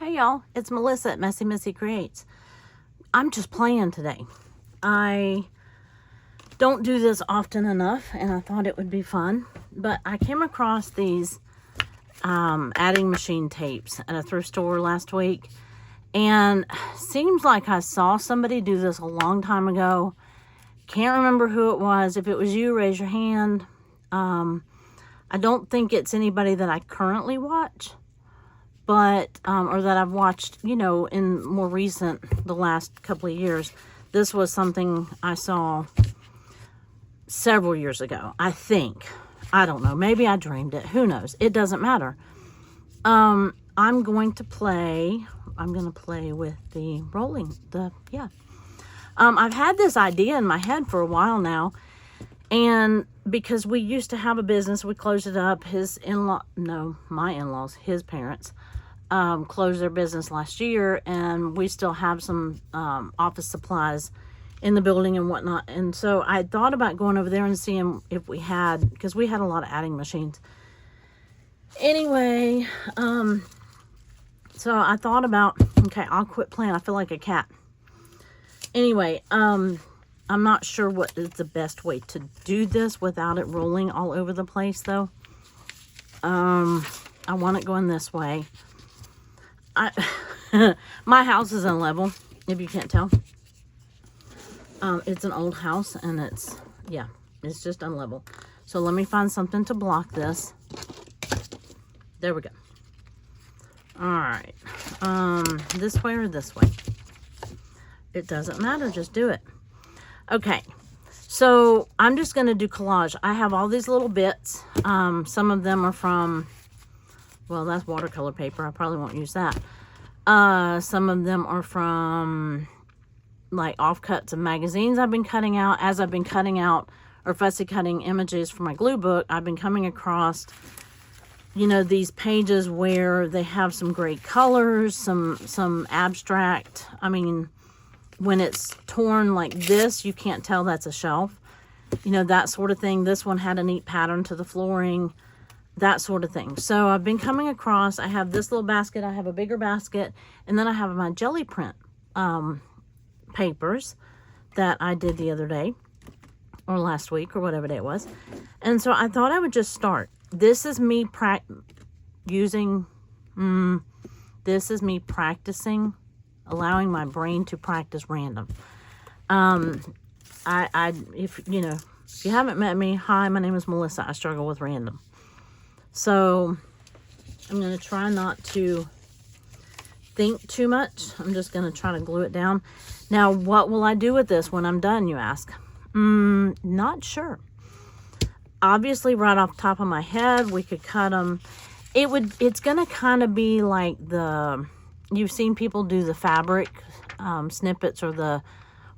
Hey y'all, it's Melissa at Messy Missy Creates. I'm just playing today. I don't do this often enough and I thought it would be fun, but I came across these adding machine tapes at a thrift store last week, and seems like I saw somebody do this a long time ago. Can't remember who it was. If it was you, raise your hand. I don't think it's anybody that I currently watch, but or that I've watched, you know, in more recent, the last couple of years. This was something I saw several years ago, I think. I don't know, maybe I dreamed it, who knows, it doesn't matter. I'm going to play with the rolling, I've had this idea in my head for a while now, and because we used to have a business, we closed it up. My in-laws, his parents, closed their business last year, and we still have some office supplies in the building and whatnot. And so I thought about going over there and seeing if we had, because we had a lot of adding machines. Anyway, so I thought about, okay, I'll quit playing. I feel like a cat. Anyway, I'm not sure what is the best way to do this without it rolling all over the place, though. I want it going this way. My house is unlevel, if you can't tell. It's an old house, and it's just unlevel. So let me find something to block this. There we go. All right. This way or this way? It doesn't matter. Just do it. Okay. So I'm just going to do collage. I have all these little bits. Some of them are from, well, that's watercolor paper. I probably won't use that. Some of them are from like offcuts of magazines I've been cutting out. As I've been cutting out or fussy cutting images for my glue book, I've been coming across, you know, these pages where they have some great colors, some abstract. I mean, when it's torn like this, you can't tell that's a shelf. You know, that sort of thing. This one had a neat pattern to the flooring, that sort of thing. So I've been coming across, I have this little basket, I have a bigger basket, and then I have my jelly print papers that I did the other day, or last week, or whatever day it was. And so I thought I would just start. This is me practicing, allowing my brain to practice random. If you haven't met me, hi, my name is Melissa. I struggle with random. So I'm going to try not to think too much. I'm just going to try to glue it down. Now, what will I do with this when I'm done, you ask? Not sure. Obviously, right off the top of my head, we could cut them. It's going to kind of be like you've seen people do the fabric snippets, or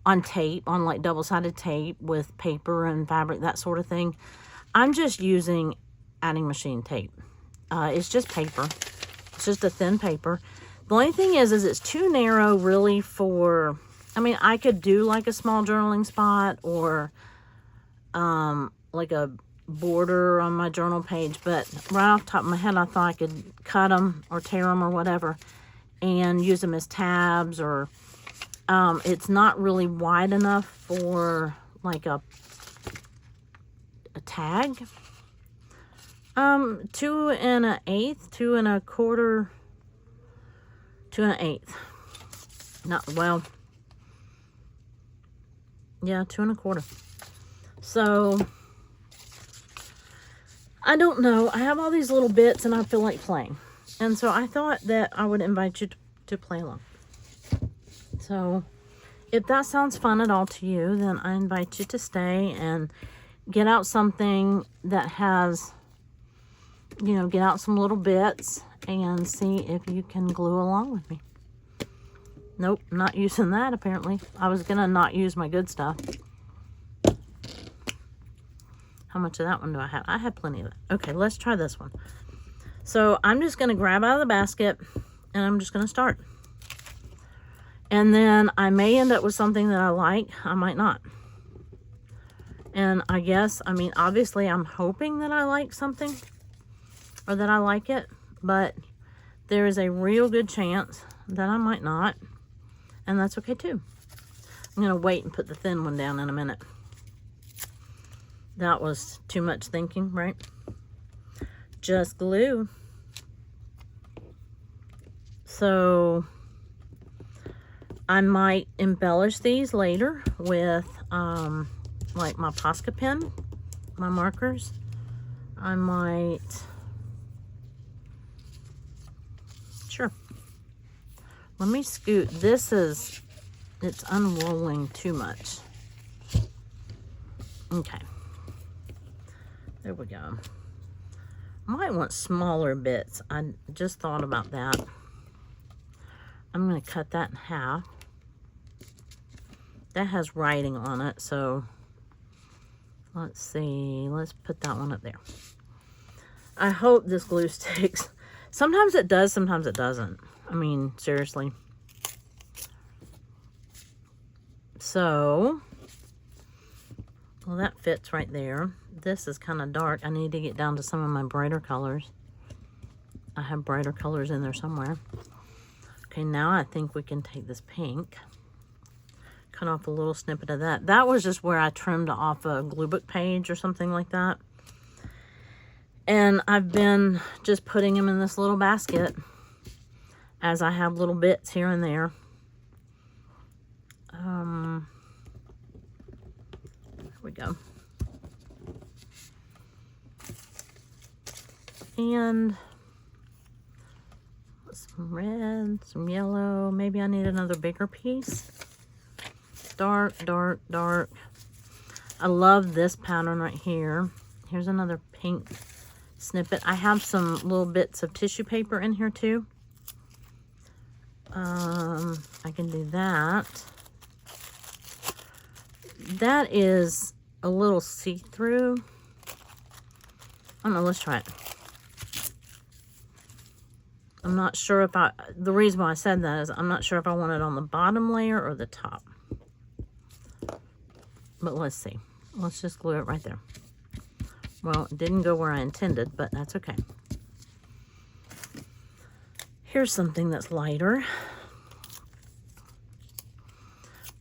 on tape, on like double-sided tape with paper and fabric, that sort of thing. I'm just using adding machine tape. It's just paper. It's just a thin paper. The only thing is it's too narrow really for, I mean, I could do like a small journaling spot, or like a border on my journal page, but right off the top of my head, I thought I could cut them or tear them or whatever and use them as tabs, or it's not really wide enough for like a tag. 2 1/8, 2 1/4, 2 1/8. Not, well, yeah, 2 1/4. So I don't know. I have all these little bits and I feel like playing. And so I thought that I would invite you to play along. So if that sounds fun at all to you, then I invite you to stay and get out something that has, get out some little bits and see if you can glue along with me. Nope, not using that apparently. I was going to not use my good stuff. How much of that one do I have? I have plenty of it. Okay, let's try this one. So I'm just going to grab out of the basket and I'm just going to start. And then I may end up with something that I like. I might not. And I guess, I mean, obviously I'm hoping that I like something, or that I like it, but there is a real good chance that I might not, and that's okay too. I'm gonna wait and put the thin one down in a minute. That was too much thinking, right? Just glue. So I might embellish these later with like my Posca pen, my markers. I might, sure. Let me scoot. It's unrolling too much. Okay. There we go. Might want smaller bits. I just thought about that. I'm going to cut that in half. That has writing on it, so let's see. Let's put that one up there. I hope this glue sticks. Sometimes it does, sometimes it doesn't. I mean, seriously. So, well, that fits right there. This is kind of dark. I need to get down to some of my brighter colors. I have brighter colors in there somewhere. Okay, now I think we can take this pink. Cut off a little snippet of that. That was just where I trimmed off a glue book page or something like that. And I've been just putting them in this little basket as I have little bits here and there. There we go. And some red, some yellow. Maybe I need another bigger piece. Dark, dark, dark. I love this pattern right here. Here's another pink snippet. I have some little bits of tissue paper in here too. I can do that. That is a little see-through. I don't know, let's try it. I'm not sure if the reason why I said that is I'm not sure if I want it on the bottom layer or the top. But let's see. Let's just glue it right there. Well, it didn't go where I intended, but that's okay. Here's something that's lighter.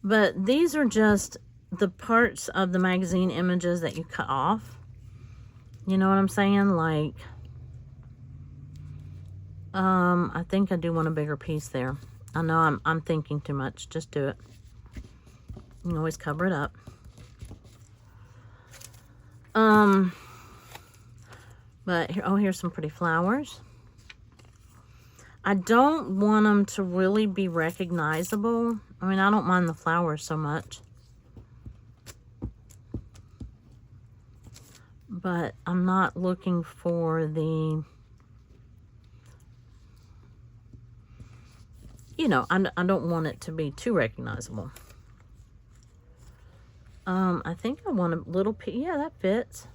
But these are just the parts of the magazine images that you cut off. You know what I'm saying? Like, I think I do want a bigger piece there. I know I'm thinking too much. Just do it. You can always cover it up. But here, oh, here's some pretty flowers. I don't want them to really be recognizable. I mean, I don't mind the flowers so much. But I'm not looking for the, you know, I don't want it to be too recognizable. I think I want a little piece. Yeah, that fits.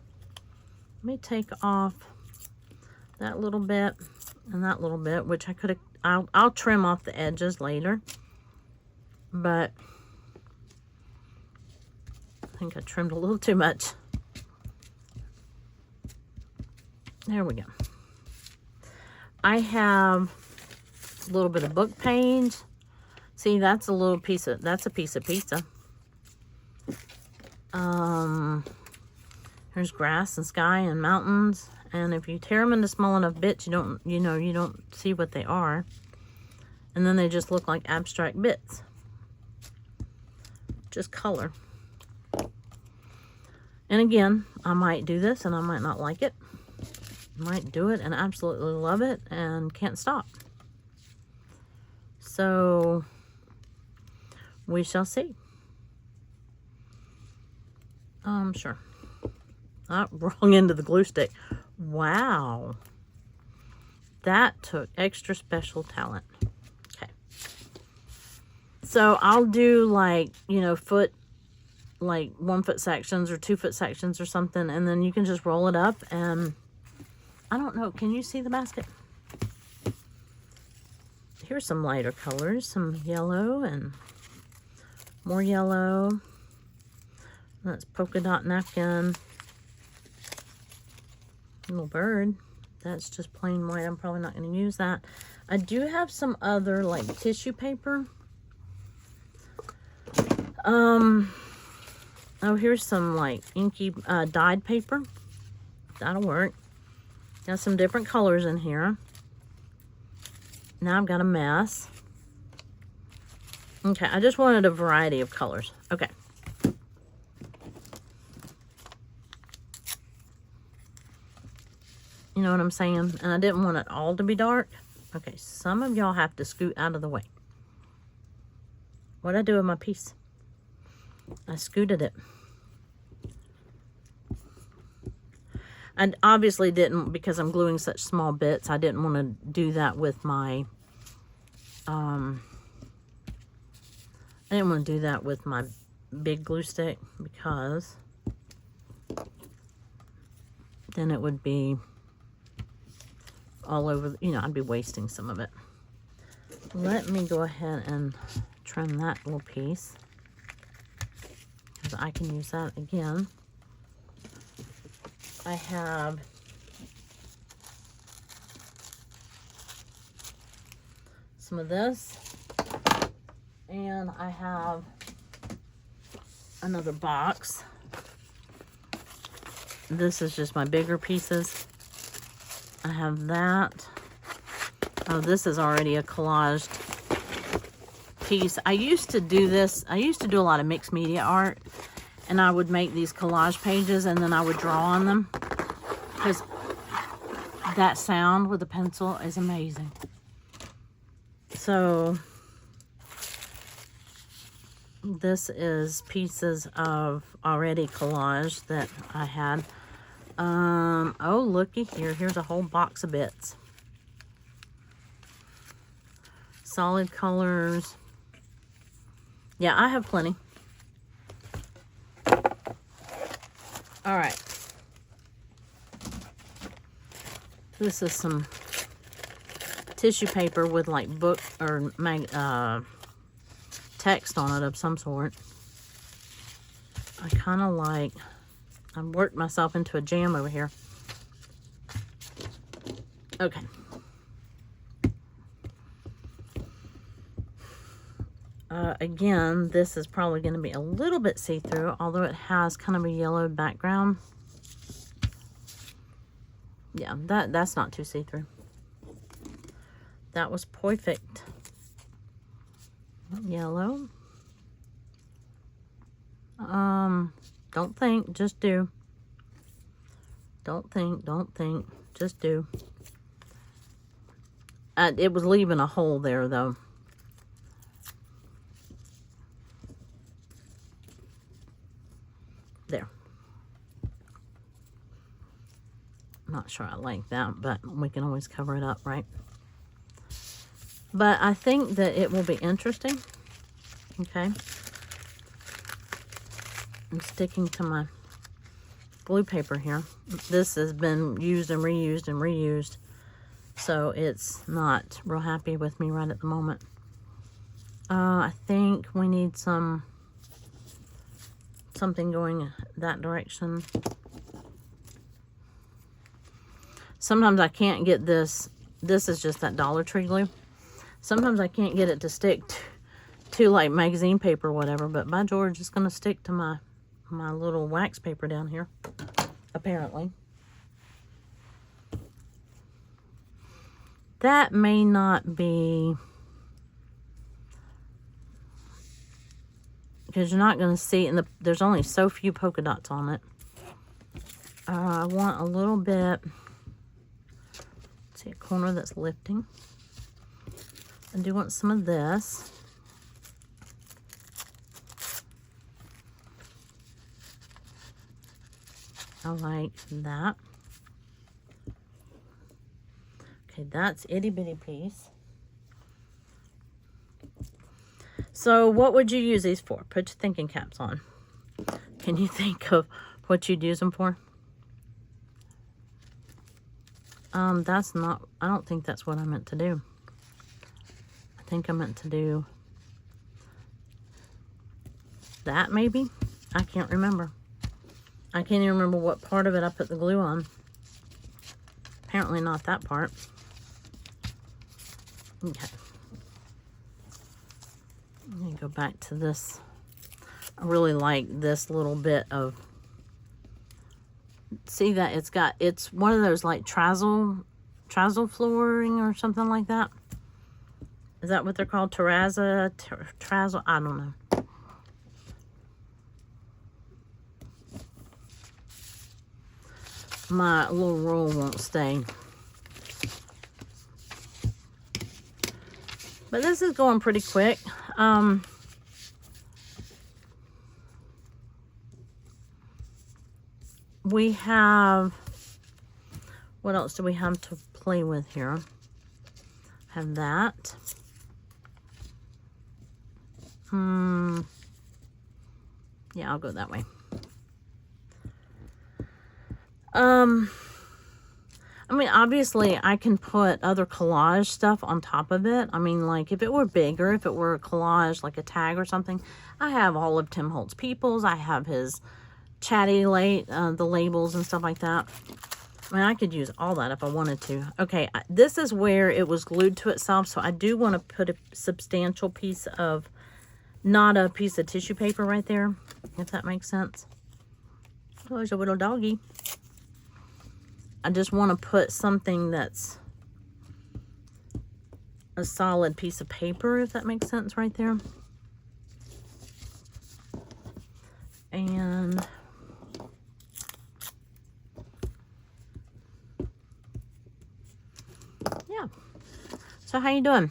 Let me take off that little bit and that little bit, which I could have, I'll trim off the edges later. But I think I trimmed a little too much. There we go. I have a little bit of book page. See, that's a little piece of, that's a piece of pizza. There's grass and sky and mountains, and if you tear them into small enough bits, you don't see what they are, and then they just look like abstract bits, just color. And again, I might do this and I might not like it. I might do it and absolutely love it and can't stop. So we shall see. Sure. Wrong end of the glue stick. Wow. That took extra special talent. Okay. So I'll do like, you know, like 1 foot sections or 2 foot sections or something. And then you can just roll it up and I don't know. Can you see the basket? Here's some lighter colors, some yellow and more yellow. That's polka dot napkin. Little bird. That's just plain white. I'm probably not going to use that. I do have some other like tissue paper. Oh, here's some like inky dyed paper. That'll work. Got some different colors in here. Now I've got a mess. Okay, I just wanted a variety of colors. Okay. You know what I'm saying? And I didn't want it all to be dark. Okay, some of y'all have to scoot out of the way. What'd I do with my piece? I scooted it. I obviously didn't, because I'm gluing such small bits, I didn't want to do that with my, I didn't want to do that with my big glue stick, because then it would be all over, you know, I'd be wasting some of it. Let me go ahead and trim that little piece, because I can use that again. I have some of this, and I have another box. This is just my bigger pieces. I have that. Oh, this is already a collaged piece. I used to do this. I used to do a lot of mixed media art, and I would make these collage pages, and then I would draw on them, because that sound with a pencil is amazing. So this is pieces of already collage that I had. Oh, looky here. Here's a whole box of bits. Solid colors. Yeah, I have plenty. All right. This is some tissue paper with like book or text on it of some sort. I kind of like, I worked myself into a jam over here. Okay. Again, this is probably going to be a little bit see-through, although it has kind of a yellowed background. Yeah, that's not too see-through. That was perfect. Yellow. Don't think, just do. Don't think, just do. It was leaving a hole there, though. There. I'm not sure I like that, but we can always cover it up, right? But I think that it will be interesting. Okay. I'm sticking to my glue paper here. This has been used and reused and reused, so it's not real happy with me right at the moment. I think we need something going that direction. Sometimes I can't get this. This is just that Dollar Tree glue. Sometimes I can't get it to stick to like magazine paper or whatever, but by George, it's going to stick to my little wax paper down here, apparently. That may not be, because you're not going to see, and there's only so few polka dots on it. I want a little bit, see a corner that's lifting. I do want some of this. I like that. Okay, that's itty bitty piece. So what would you use these for? Put your thinking caps on. Can you think of what you'd use them for? That's not, I don't think that's what I meant to do. I think I meant to do that maybe? I can't remember. I can't even remember what part of it I put the glue on. Apparently not that part. Okay. Let me go back to this. I really like this little bit of, see that it's one of those like trazzle flooring or something like that. Is that what they're called? Trazzle? I don't know. My little roll won't stay. But this is going pretty quick. We have, what else do we have to play with here? Have that. Yeah, I'll go that way. I mean, obviously, I can put other collage stuff on top of it. I mean, like, if it were bigger, if it were a collage, like a tag or something, I have all of Tim Holtz Peoples. I have his Chatty the labels and stuff like that. I mean, I could use all that if I wanted to. Okay, this is where it was glued to itself, so I do want to put a substantial piece of, not a piece of tissue paper right there, if that makes sense. Oh, there's a little doggy. I just want to put something that's a solid piece of paper, if that makes sense, right there. And yeah. So how you doing?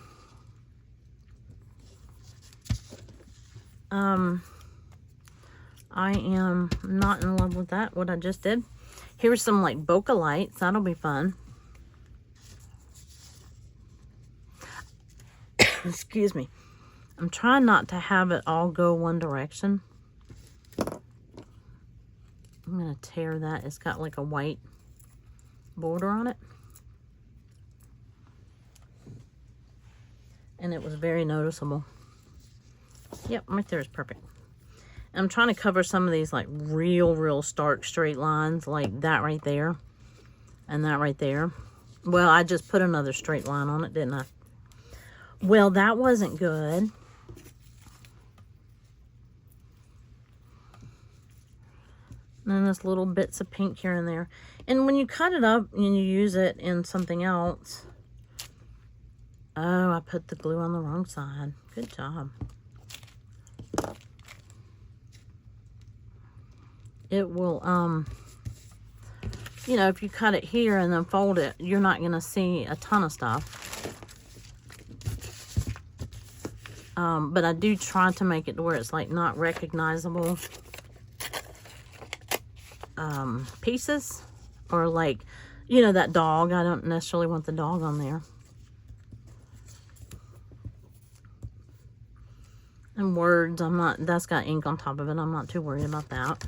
I am not in love with that, what I just did. Here's some like bokeh lights. That'll be fun. Excuse me. I'm trying not to have it all go one direction. I'm going to tear that. It's got like a white border on it. And it was very noticeable. Yep, right there is perfect. I'm trying to cover some of these like real stark straight lines, like that right there and that right there. Well, I just put another straight line on it, didn't I? Well, that wasn't good. And then there's little bits of pink here and there. And when you cut it up and you use it in something else. Oh, I put the glue on the wrong side. Good job. It will, you know, if you cut it here and then fold it, you're not going to see a ton of stuff. But I do try to make it to where it's like not recognizable pieces. Or like, you know, that dog. I don't necessarily want the dog on there. And words, I'm not, that's got ink on top of it. I'm not too worried about that.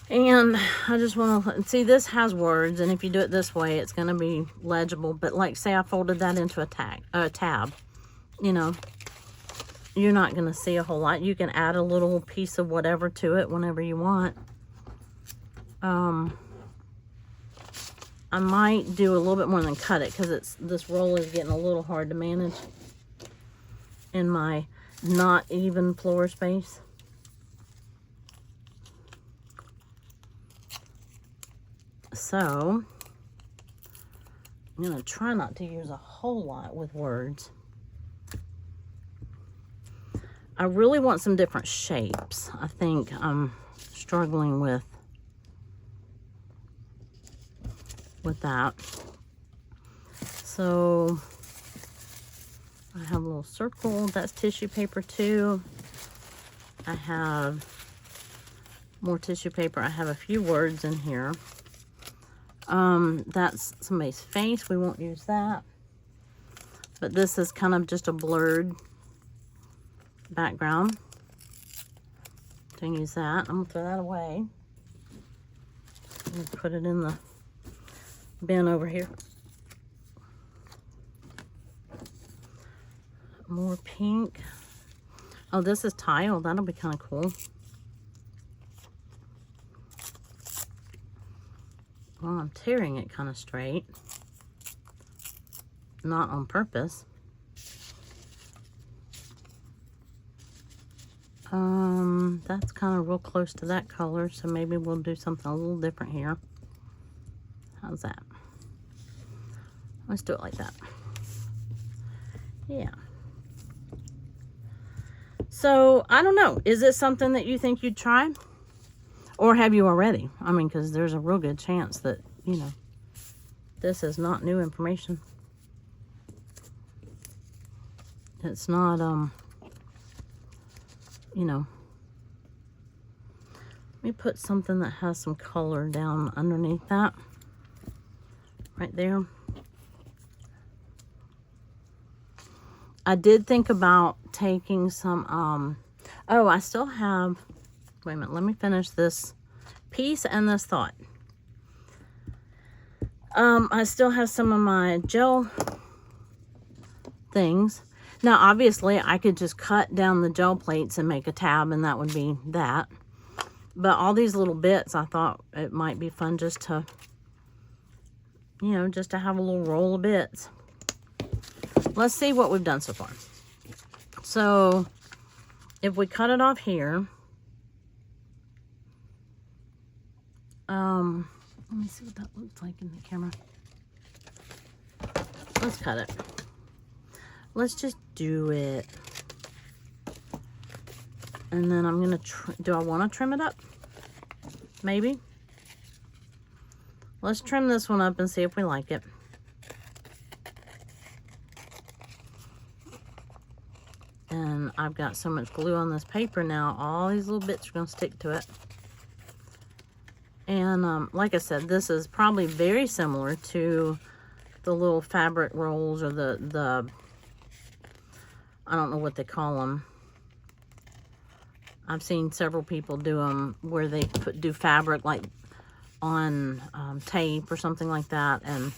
And I just want to see, this has words, and if you do it this way, it's going to be legible. But like, say I folded that into a tab, you know, you're not going to see a whole lot. You can add a little piece of whatever to it whenever you want. I might do a little bit more than cut it, because this roll is getting a little hard to manage in my not even floor space. So I'm going to try not to use a whole lot with words. I really want some different shapes. I think I'm struggling with that. So I have a little circle. That's tissue paper too. I have more tissue paper. I have a few words in here. That's somebody's face. We won't use that. But this is kind of just a blurred background. Don't use that. I'm gonna throw that away. Put it in the bin over here. More pink. Oh, this is tile. That'll be kind of cool. Well, I'm tearing it kind of straight. not on purpose. That's kind of real close to that color, so maybe we'll do something a little different here. How's that? Let's do it like that. Yeah. So, I don't know. Is it something that you think you'd try? Or have you already? I mean, because there's a real good chance that, you know, this is not new information. It's not, you know. Let me put something that has some color down underneath that. Right there. I did think about taking some, oh, I still have, wait a minute, let me finish this piece and this thought. I still have some of my gel things. Now, obviously, I could just cut down the gel plates and make a tab, and that would be that. But all these little bits, I thought it might be fun just to, you know, just to have a little roll of bits. Let's see what we've done so far. So, if we cut it off here, let me see what that looks like in the camera. Let's cut it. Let's just do it. And then I'm gonna, do I want to trim it up? Maybe. Let's trim this one up and see if we like it. And I've got so much glue on this paper now, all these little bits are gonna stick to it. And like I said, this is probably very similar to the little fabric rolls, or the I don't know what they call them. I've seen several people do them where they do fabric like on tape or something like that. And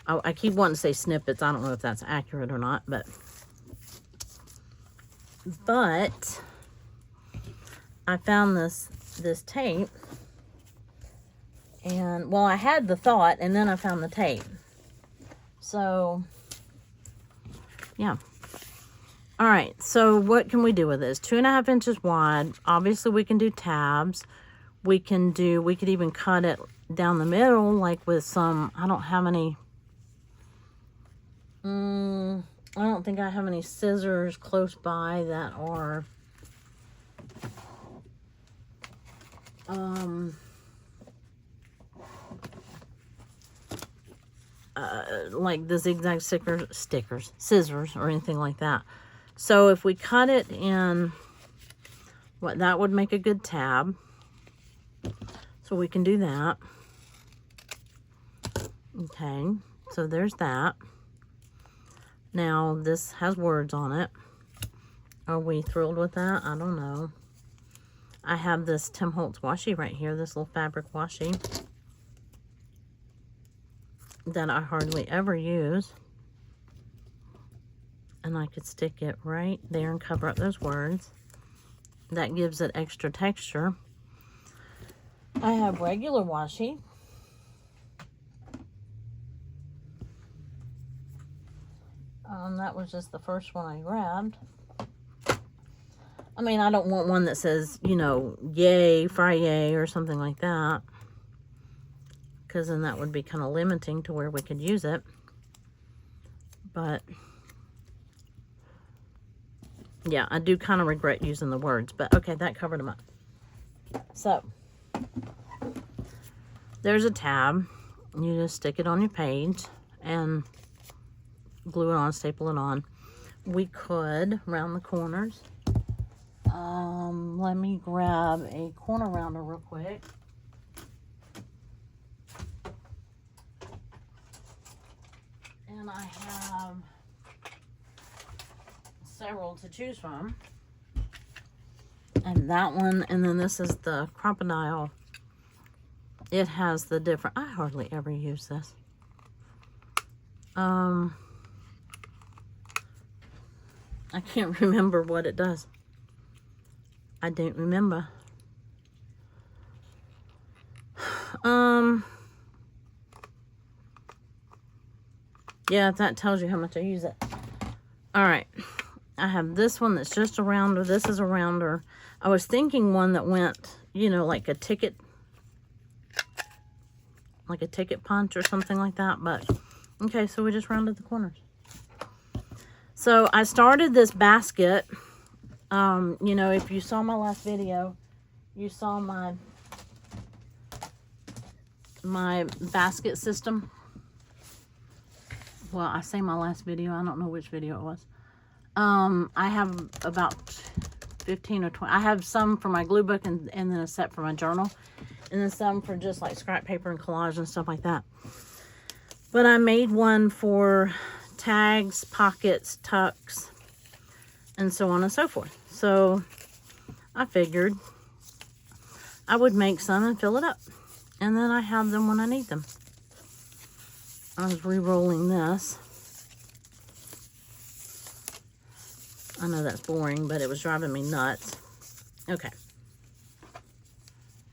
I keep wanting to say snippets. I don't know if that's accurate or not, but I found this tape. And, well, I had the thought, and then I found the tape. So, yeah. All right, so what can we do with this? 2.5 inches wide. Obviously, we can do tabs. We could even cut it down the middle, like with some, I don't have any, I don't think I have any scissors close by that are, like the zigzag scissors or anything like that. So if we cut it in, that would make a good tab. So we can do that. Okay, so there's that. Now this has words on it. Are we thrilled with that? I don't know. I have this Tim Holtz washi right here, this little fabric washi that I hardly ever use. And I could stick it right there and cover up those words. That gives it extra texture. I have regular washi. That was just the first one I grabbed. I mean, I don't want one that says, you know, yay, fry yay, or something like that. Because then that would be kind of limiting to where we could use it. But yeah, I do kind of regret using the words. But okay, that covered them up. So there's a tab. You just stick it on your page and glue it on, staple it on. We could round the corners. Let me grab a corner rounder real quick. And I have several to choose from. And that one, and then this is the crocodile. It has the different, I hardly ever use this. I can't remember what it does. I don't remember. Yeah, that tells you how much I use it. All right. I have this one that's just a rounder. This is a rounder. I was thinking one that went, you know, like a ticket punch or something like that. But, okay, so we just rounded the corners. So I started this basket. You know, if you saw my last video, you saw my basket system. Well, I say my last video. I don't know which video it was. I have about 15 or 20. I have some for my glue book and then a set for my journal. And then some for just like scrap paper and collage and stuff like that. But I made one for tags, pockets, tucks, and so on and so forth. So I figured I would make some and fill it up. And then I have them when I need them. I was re-rolling this. I know that's boring, but it was driving me nuts. Okay.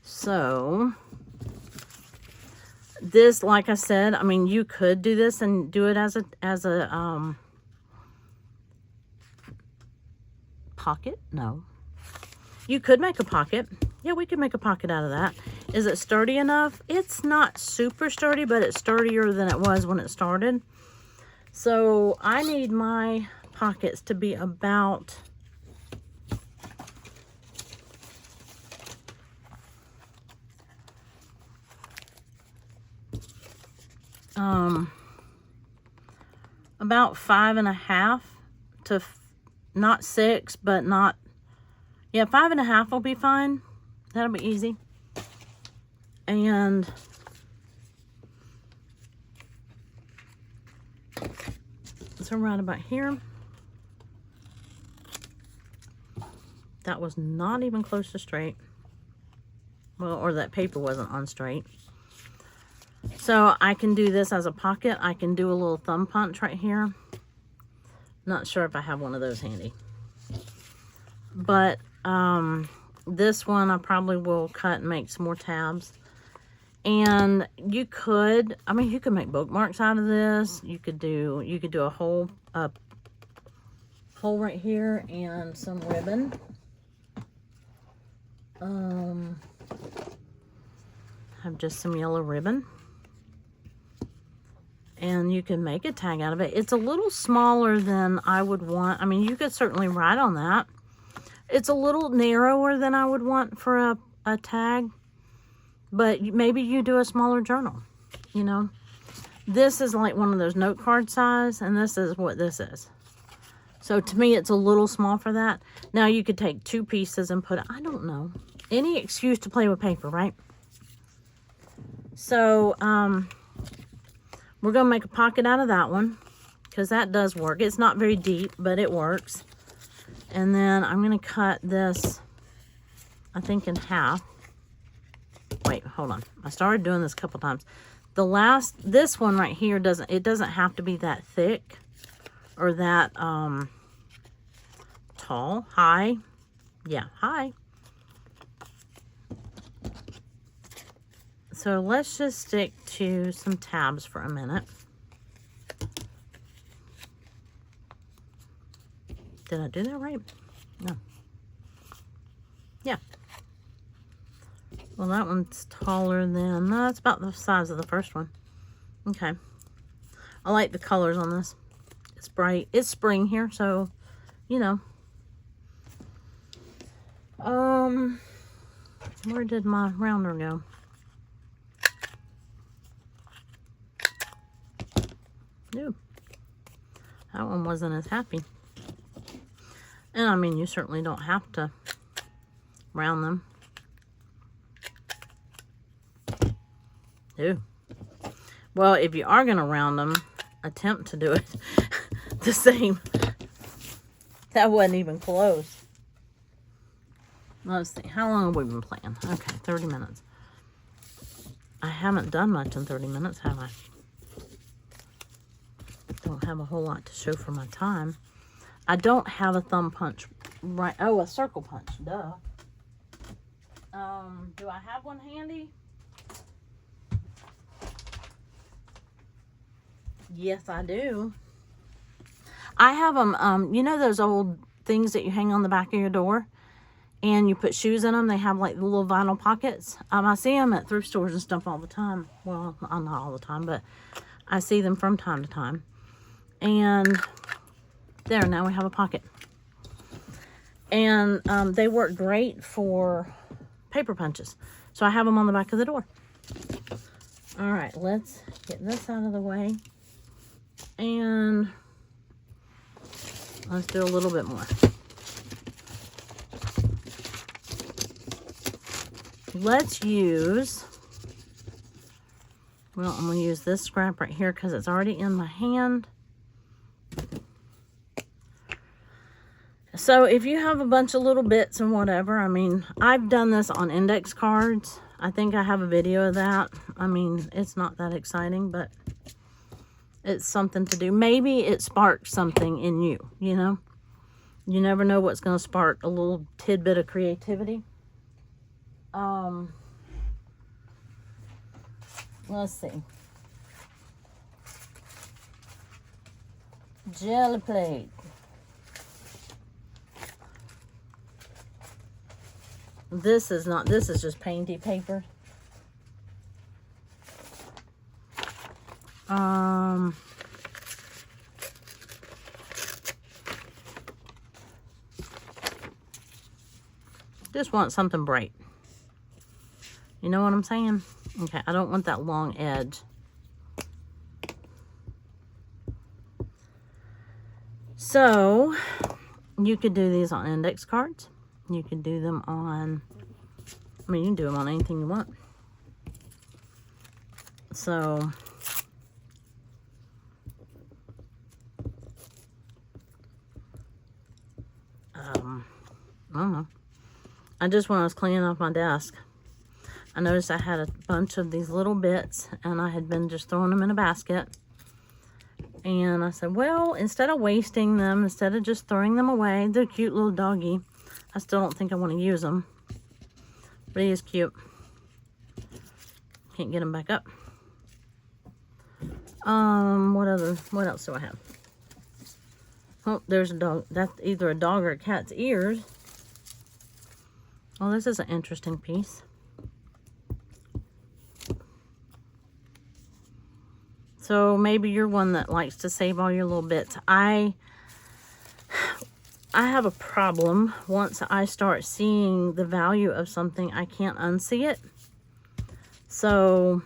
So, this, like I said, I mean, you could do this and do it as a pocket. No. You could make a pocket. Yeah, we could make a pocket out of that. Is it sturdy enough? It's not super sturdy, but it's sturdier than it was when it started. So, I need my pockets to be about about 5.5 to not 6, but not, yeah, 5.5 will be fine. That'll be easy. And so right about here. That was not even close to straight. Well, or that paper wasn't on straight. So I can do this as a pocket. I can do a little thumb punch right here. Not sure if I have one of those handy. But this one I probably will cut and make some more tabs. And you could, I mean, you could make bookmarks out of this. You could do a hole right here and some ribbon. Have just some yellow ribbon. And you can make a tag out of it. It's a little smaller than I would want. I mean, you could certainly write on that. It's a little narrower than I would want for a tag. But maybe you do a smaller journal, you know. This is like one of those note card size, and this is what this is. So to me, it's a little small for that. Now you could take 2 pieces and put, I don't know, any excuse to play with paper, right? So, we're going to make a pocket out of that one, because that does work. It's not very deep, but it works. And then I'm going to cut this, I think, in half. Wait, hold on. I started doing this a couple times. This one right here doesn't have to be that thick or that tall, high. Yeah, high. So let's just stick to some tabs for a minute. Did I do that right? No. Yeah. Well, that one's taller than, no, it's about the size of the first one. Okay. I like the colors on this. It's bright. It's spring here, so, you know. Where did my rounder go? Ooh. That one wasn't as happy. And I mean, you certainly don't have to round them. Ooh. Well, if you are going to round them, attempt to do it the same. That wasn't even close. Let's see. How long have we been playing? Okay, 30 minutes. I haven't done much in 30 minutes, have I? Don't have a whole lot to show for my time. I don't have a thumb punch right. Oh, a circle punch. Duh. Do I have one handy? Yes, I do. I have them, you know those old things that you hang on the back of your door and you put shoes in them? They have like the little vinyl pockets. I see them at thrift stores and stuff all the time. Well, not all the time, but I see them from time to time. And there, now we have a pocket. And they work great for paper punches. So I have them on the back of the door. All right, let's get this out of the way. And let's do a little bit more. Let's use, well, I'm going to use this scrap right here because it's already in my hand. So if you have a bunch of little bits and whatever, I mean, I've done this on index cards. I think I have a video of that. I mean, it's not that exciting, but it's something to do. Maybe it sparks something in you, you know? You never know what's going to spark a little tidbit of creativity. Let's see. Jelly plate. This is not, this is just painty paper. Just want something bright. You know what I'm saying? Okay, I don't want that long edge. So, you could do these on index cards. You can do them on, I mean, you can do them on anything you want. So, I don't know. I just, when I was cleaning off my desk, I noticed I had a bunch of these little bits and I had been just throwing them in a basket. And I said, well, instead of wasting them, instead of just throwing them away, they're cute little doggy. I still don't think I want to use them. But he is cute. Can't get him back up. What else do I have? Oh, there's a dog. That's either a dog or a cat's ears. Oh, this is an interesting piece. So maybe you're one that likes to save all your little bits. I have a problem. Once I start seeing the value of something, I can't unsee it. So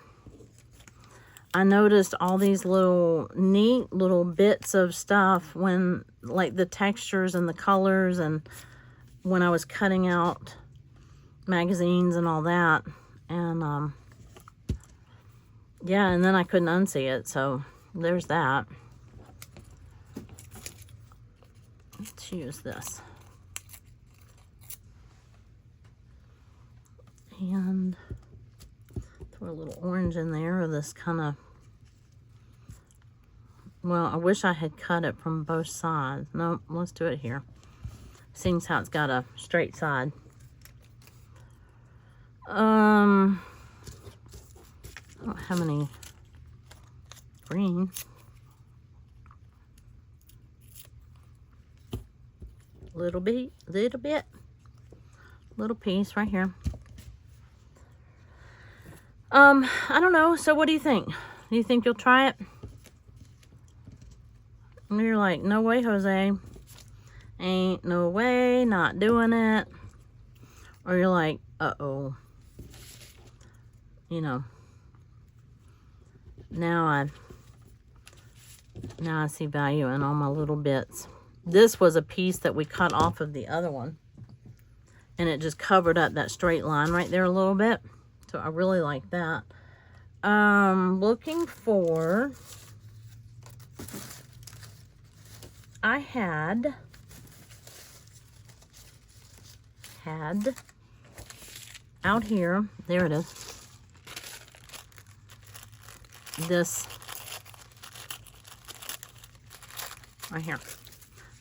I noticed all these little neat little bits of stuff when, like the textures and the colors, and when I was cutting out magazines and all that. And yeah, and then I couldn't unsee it, so there's that. Let's use this. And throw a little orange in there, or this kind of, well, I wish I had cut it from both sides. No, let's do it here. Seems how it's got a straight side. I don't have any green. Little bit, little piece right here. I don't know. So what do you think? Do you think you'll try it? And you're like, no way, Jose. Ain't no way, not doing it. Or you're like, uh-oh. You know. Now I see value in all my little bits. This was a piece that we cut off of the other one. And it just covered up that straight line right there a little bit. So I really like that. Looking for, I had out here, there it is. This right here.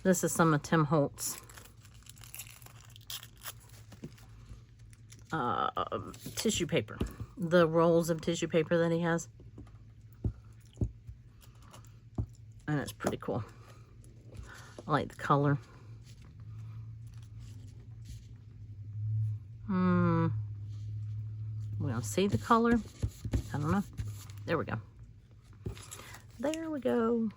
This is some of Tim Holt's tissue paper. The rolls of tissue paper that he has. That's pretty cool. I like the color. We're gonna see the color. I don't know. There we go. There we go.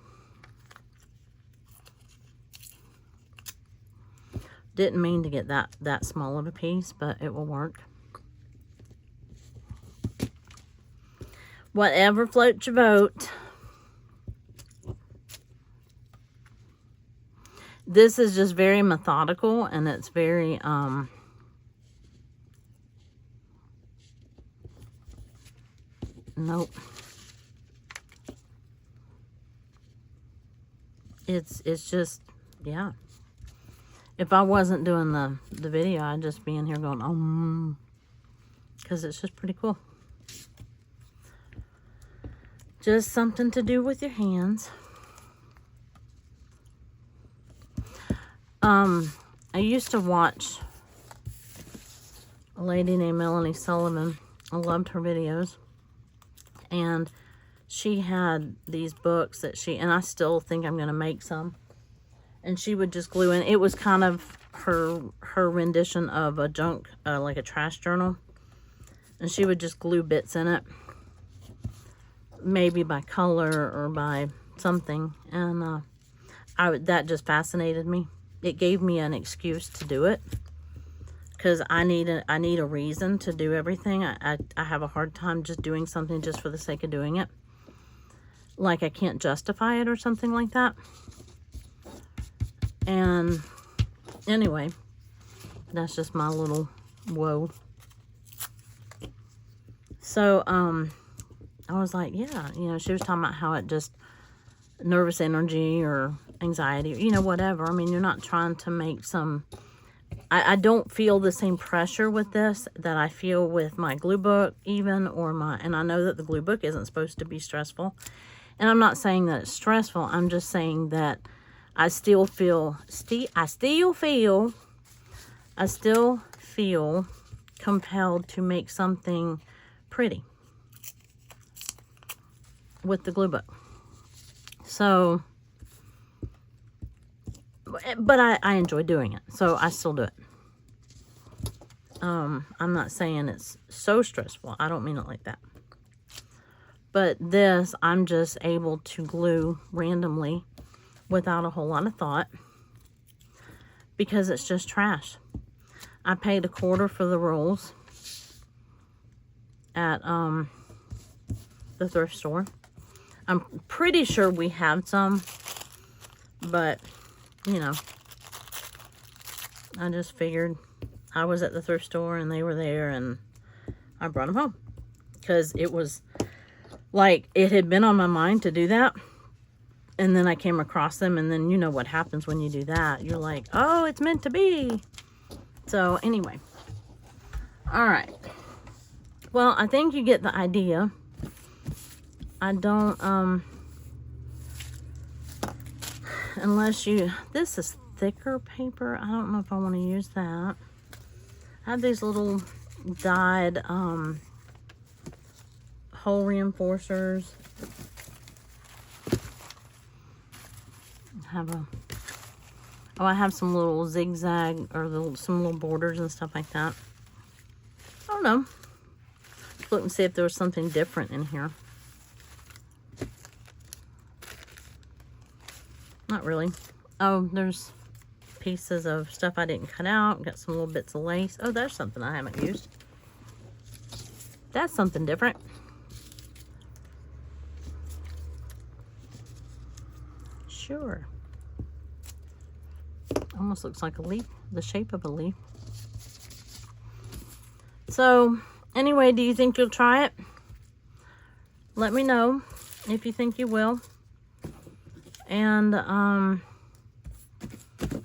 Didn't mean to get that small of a piece, but it will work. Whatever floats your boat. This is just very methodical, and it's very nope. It's just, yeah. If I wasn't doing the video, I'd just be in here going, because it's just pretty cool. Just something to do with your hands. I used to watch a lady named Melanie Sullivan. I loved her videos. And she had these books that and I still think I'm going to make some. And she would just glue in. It was kind of her rendition of a junk, like a trash journal. And she would just glue bits in it. Maybe by color or by something. And that just fascinated me. It gave me an excuse to do it. Because I need a reason to do everything. I have a hard time just doing something just for the sake of doing it. Like I can't justify it or something like that. And anyway, that's just my little woe. So, I was like, yeah, you know, she was talking about how it just, nervous energy or anxiety, you know, whatever. I mean, you're not trying to make some, I don't feel the same pressure with this that I feel with my glue book even, and I know that the glue book isn't supposed to be stressful. And I'm not saying that it's stressful. I'm just saying that I still feel compelled to make something pretty with the glue book. So, but I enjoy doing it, so I still do it. I'm not saying it's so stressful. I don't mean it like that. But this, I'm just able to glue randomly without a whole lot of thought because it's just trash. I paid $1/4 for the rolls at the thrift store. I'm pretty sure we have some, but you know, I just figured I was at the thrift store and they were there and I brought them home because it was like it had been on my mind to do that. And then I came across them, and then you know what happens when you do that. You're like, oh, it's meant to be. So anyway. All right. Well, I think you get the idea. I don't, unless this is thicker paper. I don't know if I want to use that. I have these little dyed, hole reinforcers. I have some little zigzag or some little borders and stuff like that. I don't know. Let's look and see if there was something different in here. Not really. Oh, there's pieces of stuff I didn't cut out. Got some little bits of lace. Oh, there's something I haven't used. That's something different. Sure. Almost looks like a leaf, the shape of a leaf. So, anyway, do you think you'll try it? Let me know if you think you will. And, I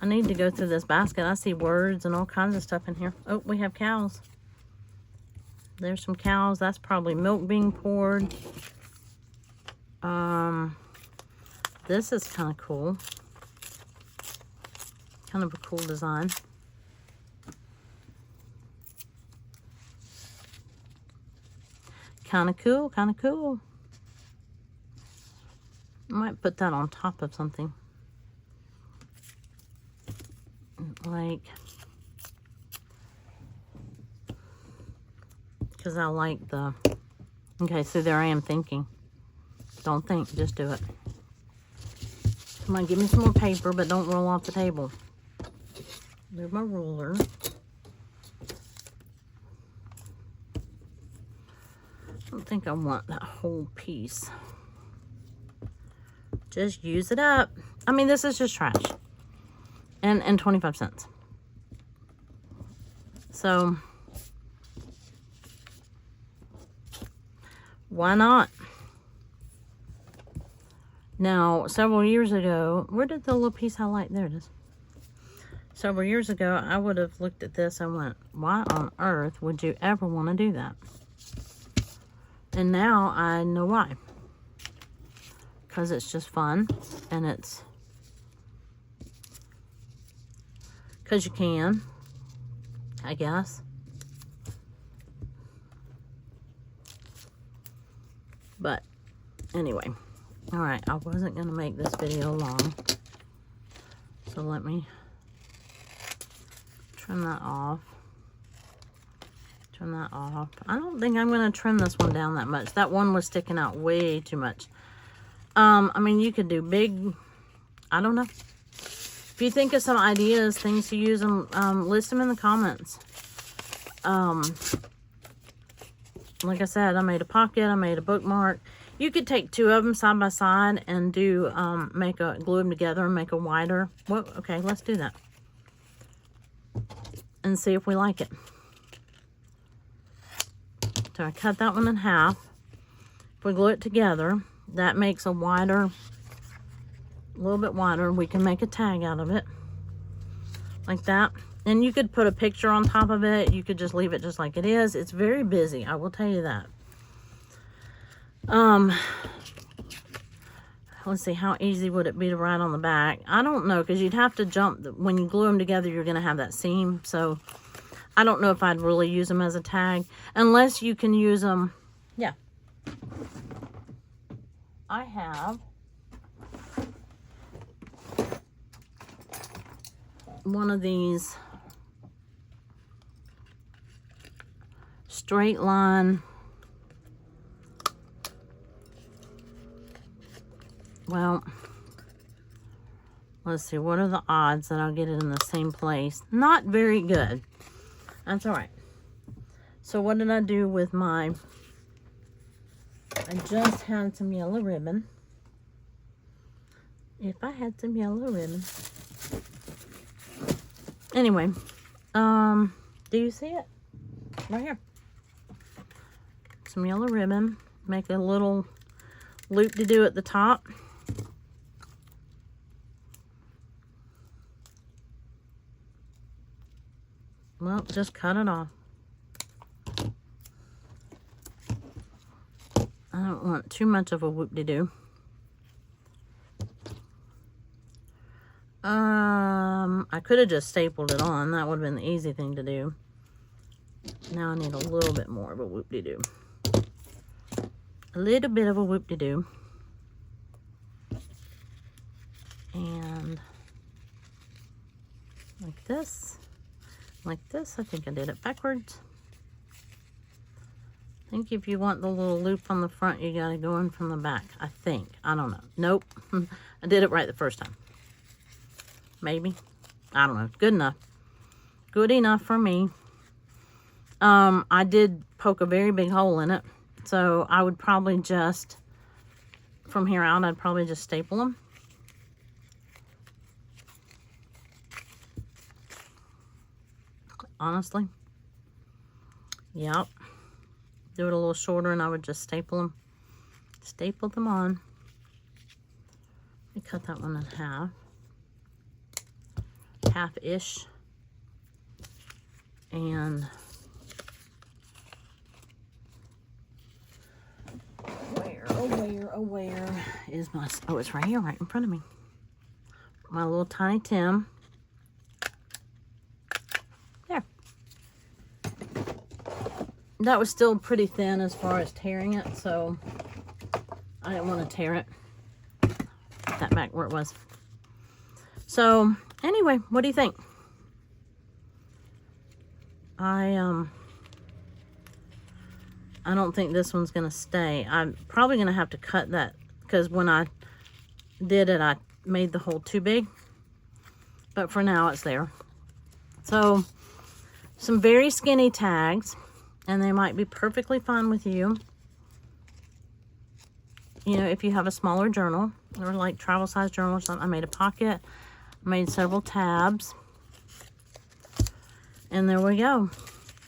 need to go through this basket. I see words and all kinds of stuff in here. Oh, we have cows. There's some cows. That's probably milk being poured. This is kind of cool. Kind of a cool design. Kind of cool, kind of cool. I might put that on top of something. Like, because I like the, okay, so there I am thinking. Don't think, just do it. Come on, give me some more paper, but don't roll off the table. There's my ruler. I don't think I want that whole piece. Just use it up. I mean, this is just trash. And 25 cents. So, why not? Now, several years ago, where did the little piece highlight? There it is. Several years ago, I would have looked at this and went, why on earth would you ever want to do that? And now I know why. Because it's just fun, and it's because you can, I guess. But anyway, all right, I wasn't going to make this video long, so let me trim that off. Trim that off. I don't think I'm going to trim this one down that much. That one was sticking out way too much. I mean, you could do big, I don't know. If you think of some ideas, things to use them, list them in the comments. Like I said, I made a pocket, I made a bookmark. You could take two of them side by side and do, glue them together and make a wider. Well, okay, let's do that. And see if we like it. So I cut that one in half. If we glue it together, that makes a wider, a little bit wider. We can make a tag out of it. Like that. And you could put a picture on top of it. You could just leave it just like it is. It's very busy, I will tell you that. Let's see, how easy would it be to write on the back? I don't know, because you'd have to jump. When you glue them together, you're going to have that seam. So I don't know if I'd really use them as a tag. Unless you can use them, yeah. I have one of these straight line, well, let's see, what are the odds that I'll get it in the same place? Not very good. That's all right. So what did I do with my, I just had some yellow ribbon. If I had some yellow ribbon. Anyway, do you see it? Right here. Some yellow ribbon. Make a little loop-de-doo at the top. Well, just cut it off. I don't want too much of a whoop-de-doo. I could have just stapled it on. That would have been the easy thing to do. Now I need a little bit more of a whoop-de-doo. A little bit of a whoop-de-doo. And like this. Like this. I think I did it backwards. I think if you want the little loop on the front, you gotta go in from the back. I think. I don't know. Nope. I did it right the first time. Maybe. I don't know. Good enough. Good enough for me. I did poke a very big hole in it. So I would probably just, from here out, I'd probably just staple them. Honestly. Yep. Do it a little shorter and I would just staple them. Staple them on. Let me cut that one in half. Half-ish. And where is my, oh, it's right here, right in front of me. My little tiny Tim. There. That was still pretty thin as far as tearing it, so I didn't want to tear it. back where it was. So anyway, what do you think? I don't think this one's gonna stay. I'm probably gonna have to cut that, because when I did it, I made the hole too big. But for now, it's there. So some very skinny tags, and they might be perfectly fine with you. You know, if you have a smaller journal or like travel size journal or something. I made a pocket, made several tabs, and there we go.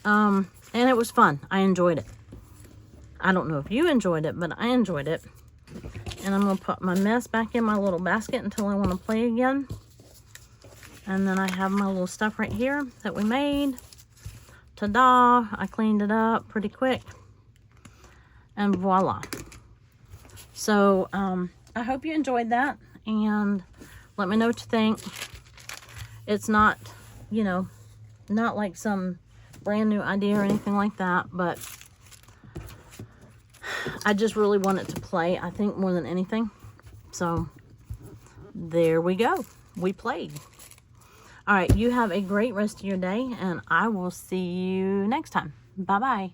And it was fun. I enjoyed it. I don't know if you enjoyed it, but I enjoyed it. And I'm going to put my mess back in my little basket until I want to play again. And then I have my little stuff right here that we made. Ta-da! I cleaned it up pretty quick. And voila. So, I hope you enjoyed that. And let me know what you think. It's not, you know, not like some brand new idea or anything like that. But I just really wanted to play, I think, more than anything. So, there we go. We played. All right, you have a great rest of your day, and I will see you next time. Bye-bye.